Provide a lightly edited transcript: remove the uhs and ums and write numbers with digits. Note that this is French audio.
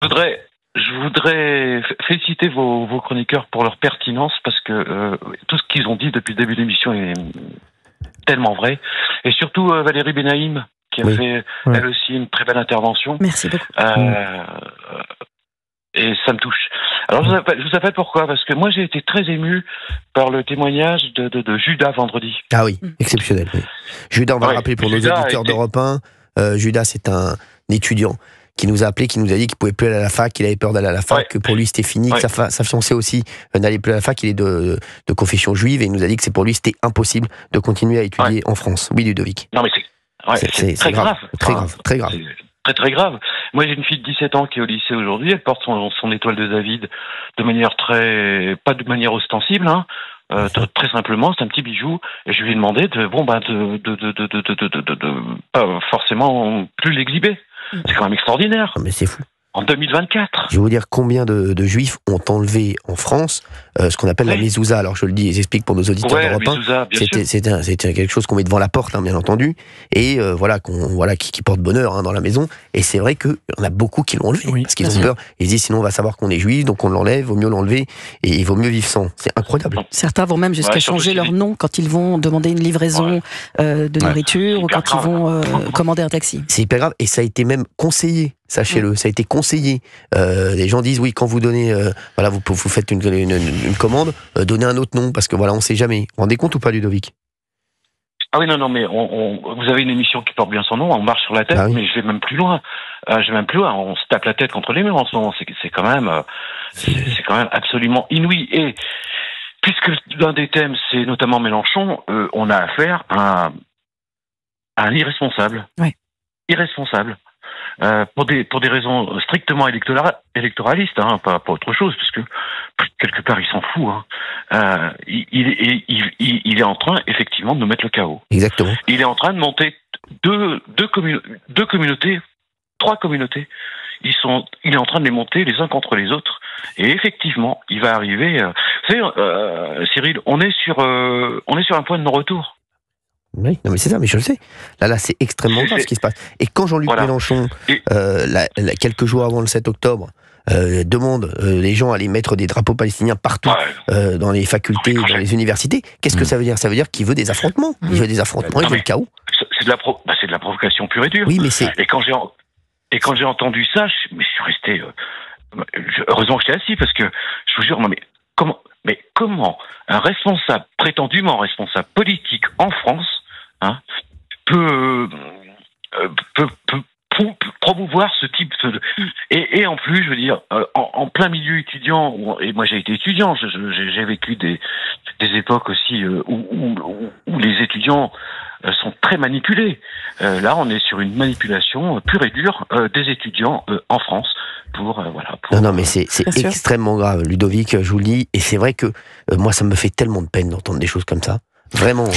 Je voudrais féliciter vos chroniqueurs pour leur pertinence parce que tout ce qu'ils ont dit depuis le début de l'émission est tellement vrai. Et surtout Valérie Benaïm qui a fait elle aussi une très belle intervention. Merci beaucoup. Et ça me touche. Alors je vous appelle pourquoi? Parce que moi j'ai été très ému par le témoignage de Judas vendredi. Ah oui, exceptionnel. Oui. Judas, on va le rappeler pour nos auditeurs d'Europe 1. Judas, c'est un étudiant qui nous a appelé, qui nous a dit qu'il pouvait plus aller à la fac, qu'il avait peur d'aller à la fac, que pour lui c'était fini, que sa fiancée aussi n'allait plus à la fac, il est de confession juive, et il nous a dit que c'est pour lui c'était impossible de continuer à étudier en France. Oui, Ludovic. Non mais c'est très grave. Très grave. Très grave. Moi j'ai une fille de 17 ans qui est au lycée aujourd'hui, elle porte son étoile de David de manière pas de manière ostensible, hein. Très simplement, c'est un petit bijou, et je lui ai demandé de pas forcément plus l'exhiber. C'est quand même extraordinaire. Mais c'est fou. En 2024. Je vais vous dire combien de juifs ont enlevé en France ce qu'on appelle la mezouza. Alors je le dis et j'explique pour nos auditeurs d'Europe 1. C'était quelque chose qu'on met devant la porte, hein, bien entendu, et qui porte bonheur dans la maison. Et c'est vrai qu'il y en a beaucoup qui l'ont enlevé parce qu'ils ont peur. Ils se disent sinon on va savoir qu'on est juif, donc on l'enlève, vaut mieux l'enlever et il vaut mieux vivre sans. C'est incroyable. Certains vont même jusqu'à changer leur nom quand ils vont demander une livraison de nourriture ou quand ils vont commander un taxi. C'est hyper grave et ça a été même conseillé. Sachez-le, ça a été conseillé. Les gens disent oui, quand vous donnez, vous faites une commande, donnez un autre nom parce que on sait jamais. Vous vous rendez compte ou pas, Ludovic? Ah oui, non, mais vous avez une émission qui porte bien son nom. On marche sur la tête, mais je vais même plus loin. On se tape la tête contre les murs en ce moment. C'est quand même absolument inouï. Et puisque l'un des thèmes c'est notamment Mélenchon, on a affaire à un irresponsable. Oui. Irresponsable. Pour des raisons strictement électoralistes, pas autre chose, parce que quelque part il s'en fout. Il est en train effectivement de nous mettre le chaos. Exactement. Il est en train de monter deux communautés, trois communautés. Il est en train de les monter les uns contre les autres. Et effectivement, il va arriver. Vous savez, Cyril, on est sur un point de non-retour. Oui, non mais c'est ça, mais je le sais. Là, c'est extrêmement grave ce qui se passe. Et quand Jean-Luc Mélenchon, quelques jours avant le 7 octobre, demande les gens à aller mettre des drapeaux palestiniens partout dans les facultés, dans les universités, qu'est-ce que ça veut dire? Ça veut dire qu'il veut des affrontements. Il veut des affrontements, il veut le chaos. C'est de la provocation pure et dure. Oui, mais c'est... Et quand j'ai entendu ça, je suis resté... heureusement que j'étais assis, parce que je vous jure, comment un responsable, prétendument responsable politique en France, peut promouvoir ce type de... Et en plus, je veux dire, en plein milieu étudiant, et moi j'ai été étudiant, j'ai vécu des époques aussi où les étudiants sont très manipulés. Là, on est sur une manipulation pure et dure des étudiants en France. Non, mais c'est extrêmement grave, Ludovic, je vous le dis, et c'est vrai que moi ça me fait tellement de peine d'entendre des choses comme ça, vraiment.